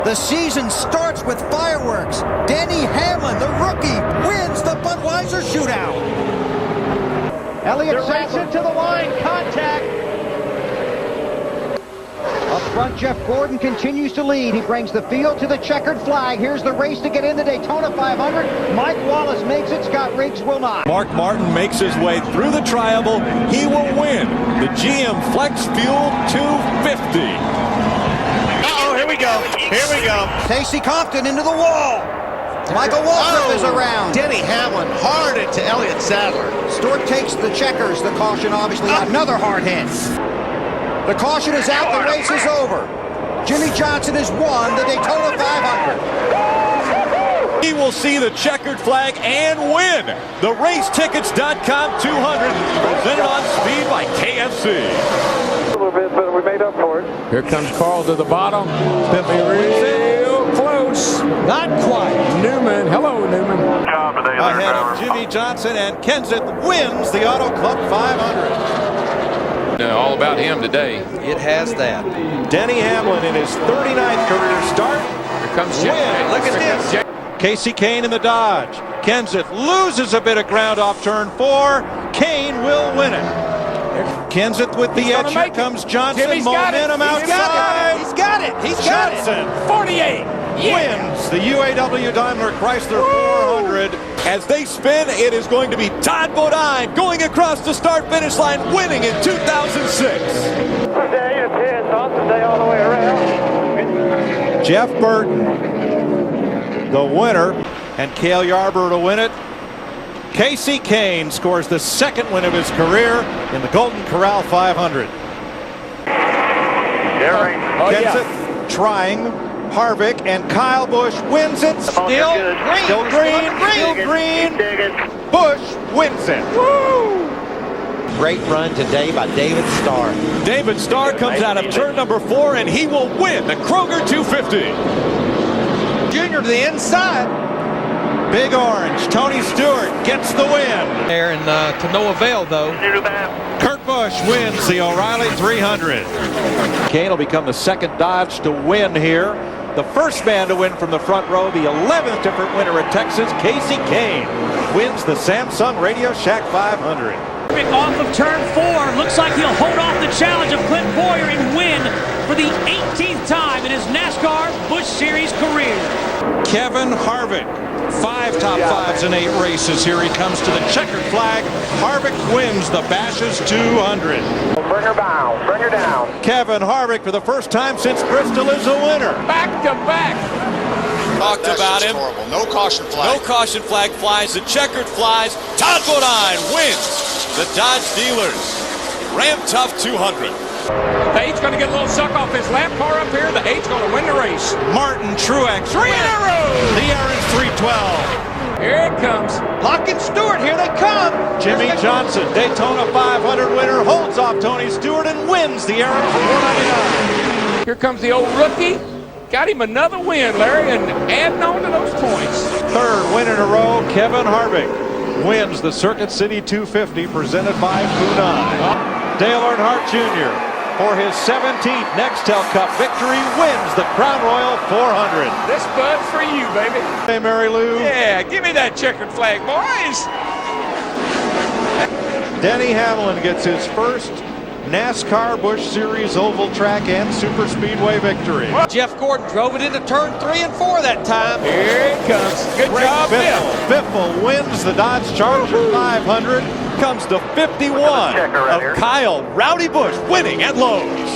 The season starts with fireworks. Denny Hamlin, the rookie, wins the Budweiser shootout. Elliott Sadler to the line, contact. Up front, Jeff Gordon continues to lead. He brings the field to the checkered flag. Here's the race to get into Daytona 500. Mike Wallace makes it. Scott Riggs will not. Mark Martin makes his way through the Triable. He will win the GM Flex Fuel 250. Here we go. Casey Compton into the wall. Michael Waltrip is around. Denny Hamlin hard into Elliott Sadler. Stewart takes the checkers. The caution, obviously, another hard hit. The caution is out. The race is over. Jimmy Johnson has won the Daytona 500. He will see the checkered flag and win the Racetickets.com 200 presented on speed by KFC. A little bit, but we made up for it. Here comes Carl to the bottom. It's going to be real close. Not quite. Newman. Hello, Newman. Ahead of Jimmy Johnson, and Kenseth wins the Auto Club 500. All about him today. It has that. Denny Hamlin in his 39th career start. Here comes Jay. Look at this. Casey Kane in the Dodge. Kenseth loses a bit of ground off turn 4. Kane will win it. Kenseth with the edge. Here comes Johnson. Jimmy's Momentum outside. He's got it. Johnson 48. wins the UAW Daimler Chrysler 400. As they spin, it is going to be Todd Bodine going across the start-finish line, winning in 2006. Today is his, awesome day all the way around. Jeff Burton, the winner, and Cale Yarborough to win it. Casey Kane scores the second win of his career in the Golden Corral 500. Kenseth trying. Harvick and Kyle Busch wins it. Still green. Busch wins it. Woo! Great run today by David Starr. David Starr comes out of turn number 4, and he will win the Kroger 250. Junior to the inside. Big Orange, Tony Stewart gets the win. There and to no avail, though. Kurt Busch wins the O'Reilly 300. Kane will become the second Dodge to win here. The first man to win from the front row, the 11th different winner at Texas, Casey Kane, wins the Samsung Radio Shack 500. Off of turn 4, looks like he'll hold off the challenge of Clint Boyer and win for the 18th time in his NASCAR Busch Series career. Kevin Harvick, 5 top 5s in 8 races. Here he comes to the checkered flag. Harvick wins the Bash's 200. Bring her down, bring her down. Kevin Harvick, for the first time since Bristol, is a winner. Back to back. Talked about him. Horrible. No caution flag. No caution flag flies. The checkered flies. Todd Bodine wins the Dodge Dealers Ram Tough 200. Page's going to get a little suck off his lap car up here. The 8's going to win the race. Martin Truex 3 in a row. the Aaron's 312. Here it comes. Locke and Stewart, here they come. Jimmy Johnson, Daytona 500 winner, holds off Tony Stewart and wins the Aaron's 499. Here comes the old rookie. Got him another win, Larry, and adding on to those points. Third win in a row, Kevin Harvick wins the Circuit City 250 presented by Funai. Dale Earnhardt Jr. for his 17th Nextel Cup victory wins the Crown Royal 400. This bud's for you, baby. Hey, Mary Lou. Yeah, give me that checkered flag, boys. Denny Hamlin gets his first NASCAR Busch Series Oval Track and Super Speedway victory. Jeff Gordon drove it into turn 3 and 4 that time. Here it comes. Good job, Biff. Biffle wins the Dodge Charger 500. Comes to 51 of Kyle Rowdy Busch winning at Lowe's.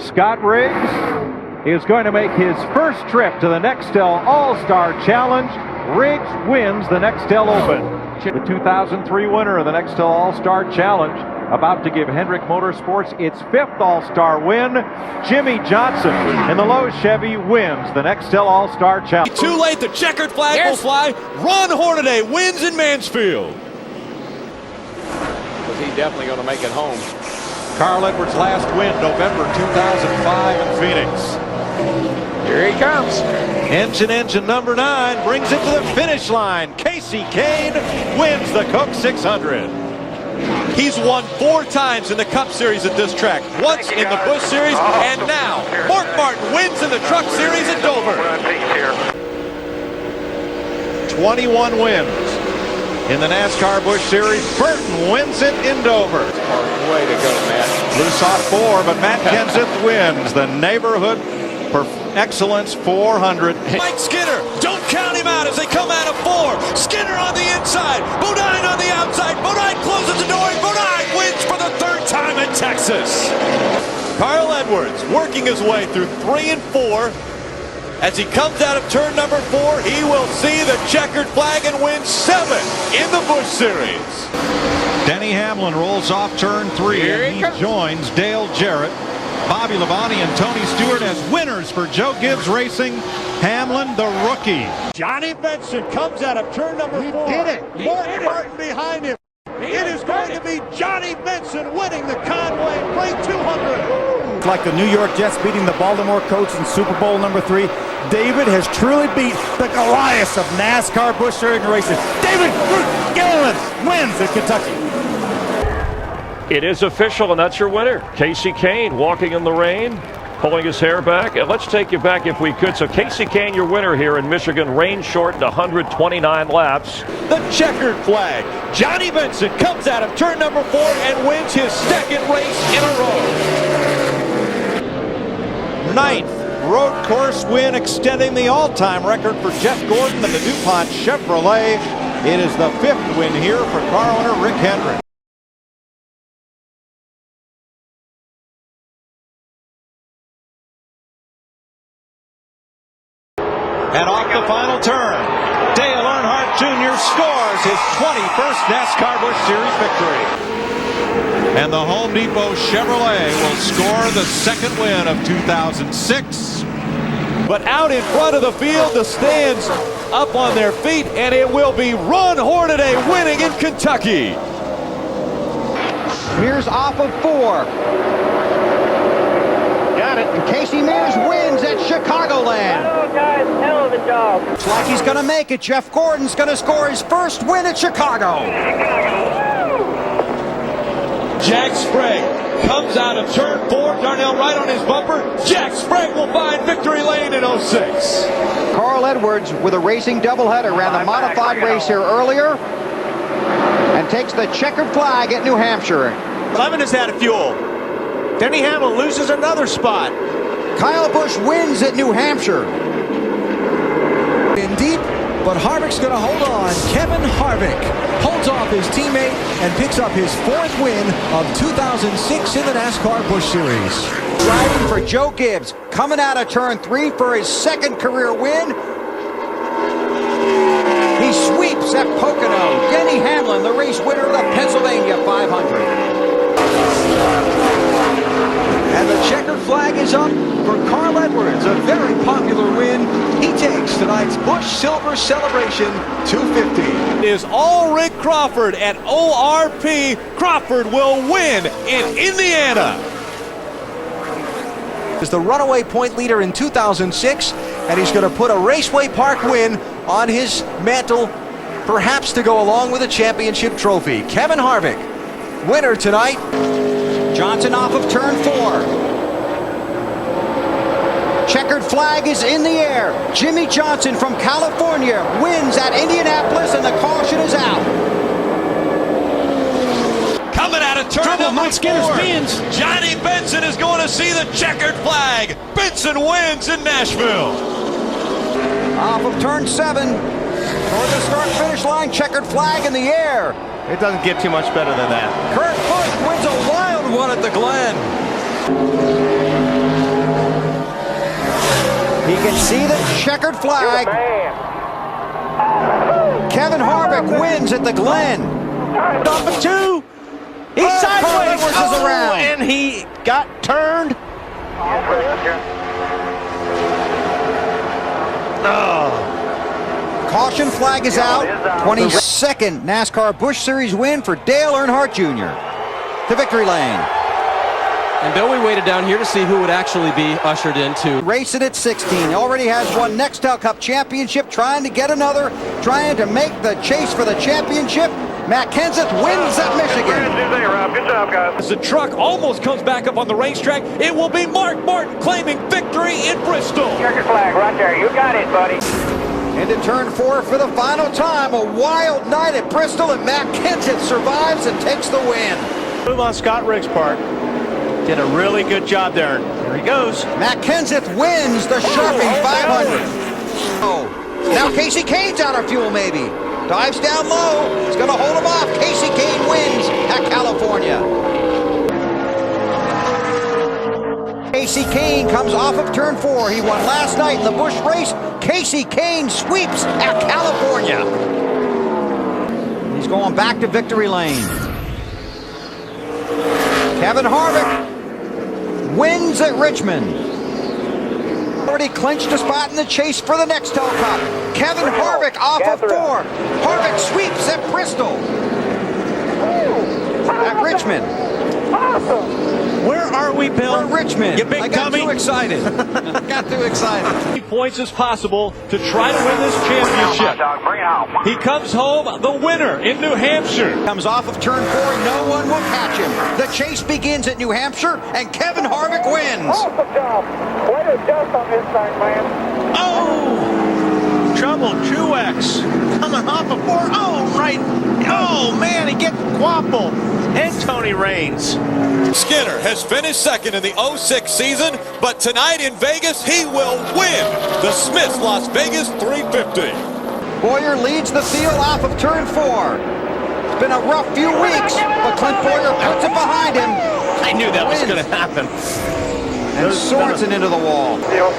Scott Riggs is going to make his first trip to the Nextel All-Star Challenge. Riggs wins the Nextel Open. The 2003 winner of the Nextel All-Star Challenge, about to give Hendrick Motorsports its 5th All-Star win. Jimmy Johnson in the Lowe's Chevy wins the Nextel All-Star Challenge. Too late, the checkered flag will fly. Ron Hornaday wins in Mansfield. Was he definitely going to make it home? Carl Edwards' last win, November 2005 in Phoenix. Here he comes. Engine number 9 brings it to the finish line. Casey Kane wins the Coke 600. He's won 4 times in the Cup Series at this track, once in the Busch Series, and now Mark Martin wins in the Truck Series at Dover. 21 wins in the NASCAR Busch Series. Burton wins it in Dover. Way to go, Matt. Loose off 4, but Matt Kenseth wins the Neighborhood Excellence 400. Mike Skinner, don't count him out as they come out of 4. Skinner on the inside, Bodine on the outside. Bodine closes the door, and Bodine wins for the 3rd time in Texas. Carl Edwards working his way through 3 and 4. As he comes out of turn number 4, he will see the checkered flag and win 7 in the Busch Series. Denny Hamlin rolls off turn 3 and he joins Dale Jarrett, Bobby Labonte, and Tony Stewart as winners for Joe Gibbs Racing. Hamlin, the rookie. Johnny Benson comes out of turn number 4. Did it. Mark Martin behind him. It is going to be Johnny Benson winning the Conway Freight 200. Like the New York Jets beating the Baltimore Colts in Super Bowl number 3, David has truly beat the Goliath of NASCAR Busch Series racing. David Gilliland wins at Kentucky. It is official, and that's your winner. Casey Kane walking in the rain, pulling his hair back. And let's take you back if we could. So Casey Kane, your winner here in Michigan, rain shortened 129 laps. The checkered flag. Johnny Benson comes out of turn number 4 and wins his 2nd race in a row. 9th road course win, extending the all-time record for Jeff Gordon of the DuPont Chevrolet. It is the 5th win here for car owner Rick Hendrick. And off the final turn, Dale Earnhardt Jr. scores his 21st NASCAR Busch Series victory. And the Home Depot Chevrolet will score the 2nd win of 2006. But out in front of the field, the stands up on their feet, and it will be Ron Hornaday winning in Kentucky. Mears off of 4. Got it. And Casey Mears wins at Chicagoland. Hello, guys. Hell of a job. Looks like he's going to make it. Jeff Gordon's going to score his 1st win at Chicago. Jack Sprague comes out of turn 4. Darnell right on his bumper. Jack Sprague will find victory lane in 06. Carl Edwards with a racing doubleheader ran the modified race here earlier and takes the checkered flag at New Hampshire. 11 is out of fuel. Denny Hamlin loses another spot. Kyle Busch wins at New Hampshire. In deep, but Harvick's going to hold on. Kevin Harvick holds off his teammate and picks up his 4th win of 2006 in the NASCAR Busch Series. Driving for Joe Gibbs, coming out of turn 3 for his 2nd career win. He sweeps at Pocono. Denny Hamlin, the race winner of the Pennsylvania 500. And the checkered flag is up for Carl Edwards, a very popular win. He takes tonight's Busch Silver Celebration 250. Is all Rick Crawford at ORP. Crawford will win in Indiana. Is the runaway point leader in 2006, and he's going to put a Raceway Park win on his mantle, perhaps to go along with a championship trophy. Kevin Harvick, winner tonight. Johnson off of turn 4. Checkered flag is in the air. Jimmy Johnson from California wins at Indianapolis, and the caution is out. Coming out of turn number 4, spins. Johnny Benson is going to see the checkered flag. Benson wins in Nashville. Off of turn 7. Toward the start-finish line, checkered flag in the air. It doesn't get too much better than that. Kurt Busch wins a wild one at the Glen. He can see the checkered flag. Kevin Harvick wins at the Glen. Off of 2. He's sideways. Edwards is around. And he got turned. Caution flag is out. 22nd NASCAR Busch Series win for Dale Earnhardt Jr. to victory lane. And Bill, we waited down here to see who would actually be ushered into. Racing at 16. Already has one Nextel Cup championship, trying to get another, trying to make the chase for the championship. Matt Kenseth wins at Michigan. Good job, guys. As the truck almost comes back up on the racetrack, it will be Mark Martin claiming victory in Bristol. Checkered flag right there. You got it, buddy. Into turn 4 for the final time. A wild night at Bristol, and Matt Kenseth survives and takes the win. Move on Scott Riggs' part. Did a really good job there. Here he goes. Matt Kenseth wins the Sharpie 500. Oh, now Casey Kane's out of fuel maybe. Dives down low. He's going to hold him off. Casey Kane wins at California. Casey Kane comes off of turn 4. He won last night in the Busch race. Casey Kane sweeps at California. He's going back to victory lane. Kevin Harvick wins at Richmond. Already clinched a spot in the chase for the next Cup. Kevin Harvick off of 4. Harvick sweeps at Bristol. At Richmond. Where are we, Bill? For Richmond. You big I got dummy. too excited. Got too excited. 3 points as possible to try to win this championship. He comes home the winner in New Hampshire. Comes off of turn 4. No one will catch him. The chase begins at New Hampshire, and Kevin Harvick wins. Awesome job. Way to adjust on this thing, man. Oh! Trouble, Truex. Coming off of 4. Oh, right. Oh, man, he gets Quapple. And Tony Raines. Skinner has finished second in the 06 season, but tonight in Vegas, he will win the Smith's Las Vegas 350. Boyer leads the field off of turn 4. It's been a rough few weeks, but Clint Boyer puts it behind him. I knew that was going to happen. And Sorensen into the wall. You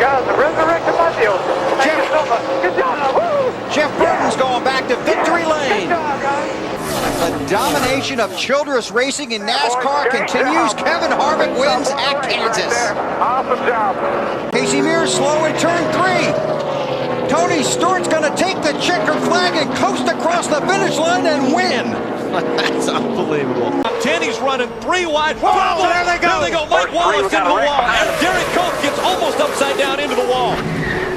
guys have resurrected my deal. Thank you so much. Good job. Woo! Jeff Burton's going back to victory Good lane. job, guys. The domination of Childress racing in NASCAR continues. Kevin Harvick wins at Kansas. Awesome job. Casey Mears slow in turn 3. Tony Stewart's going to take the checkered flag and coast across the finish line and win. That's unbelievable. 10, he's running 3 wide. Whoa, there they go. There they go. Mike Wallace into the wall. And Derek Cope gets almost upside down into the wall.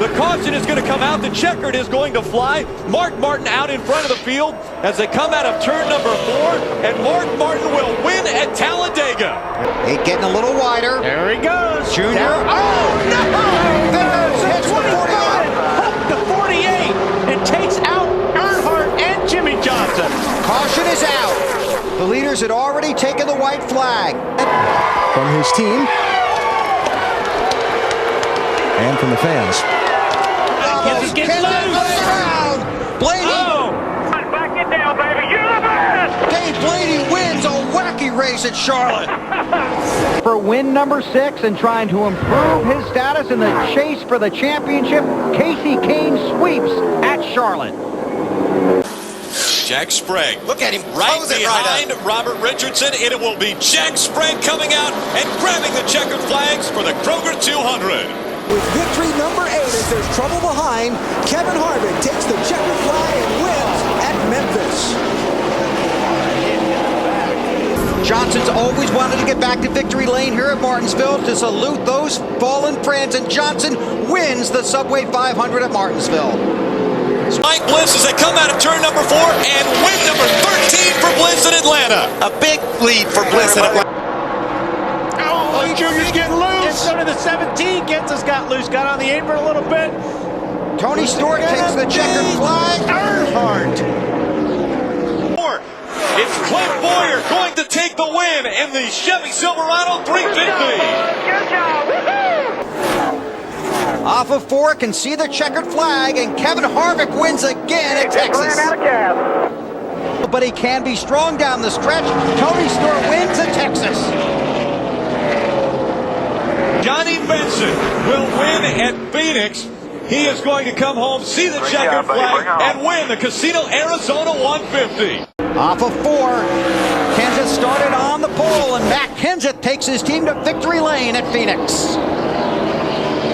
The caution is going to come out. The checkered is going to fly. Mark Martin out in front of the field as they come out of turn number 4. And Mark Martin will win at Talladega. He getting a little wider. There he goes. Junior. Oh, no! There's hits for 41. Hook to 48 and takes out Earnhardt and Jimmy Johnson. Caution is out. The leaders had already taken the white flag. From his team and from the fans. Kenseth gets loose. Around. Blaney. Oh! Back it down, baby. You're the best. Dave Blaney wins a wacky race at Charlotte. For win number 6 and trying to improve his status in the chase for the championship, Casey Kane sweeps at Charlotte. Jack Sprague. Look at him. Right Close it behind right up. Robert Richardson. It will be Jack Sprague coming out and grabbing the checkered flags for the Kroger 200. With victory number 8 as there's trouble behind, Kevin Harvick takes the checkered flag and wins at Memphis. Johnson's always wanted to get back to victory lane here at Martinsville to salute those fallen friends, and Johnson wins the Subway 500 at Martinsville. Mike Bliss as they come out of turn number 4 and win number 13 for Bliss in Atlanta. A big lead for Bliss in Atlanta. Oh, Junior's getting loose. And so did the 17. Kansas got loose, got on the apron a little bit. Tony Stewart takes the checkered flag. Earnhardt. It's Clint Boyer going to take the win in the Chevy Silverado 350. Good job. Woo-hoo! Off of 4 can see the checkered flag, and Kevin Harvick wins again at Texas. But he can be strong down the stretch. Tony Stewart wins at Texas. Johnny Benson will win at Phoenix. He is going to come home, see the checkered flag, and win the Casino Arizona 150. Off of 4, Kenseth started on the pole, and Matt Kenseth takes his team to victory lane at Phoenix.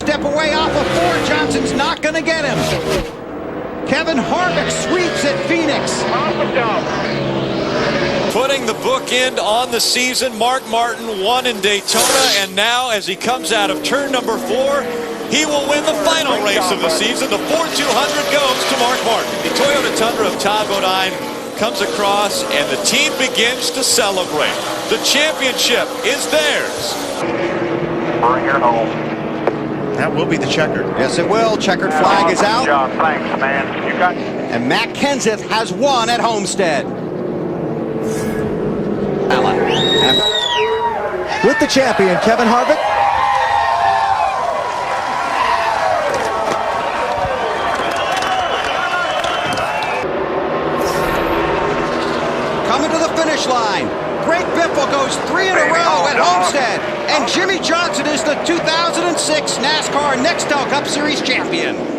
Step away off of 4, Johnson's not going to get him. Kevin Harvick sweeps at Phoenix. Awesome job. Putting the bookend on the season, Mark Martin won in Daytona, and now as he comes out of turn number 4, he will win the final race of the season. The Ford 200 goes to Mark Martin. The Toyota Tundra of Todd Bodine comes across and the team begins to celebrate. The championship is theirs. Bring her home. That will be the checkered. Yes, it will. Checkered flag is out. Job. Thanks, man. You got. And Matt Kenseth has won at Homestead. With the champion, Kevin Harvick. Coming to the finish line. Greg Biffle goes 3 in a row at Homestead. And Jimmy Johnson is the 2006 NASCAR Nextel Cup Series champion.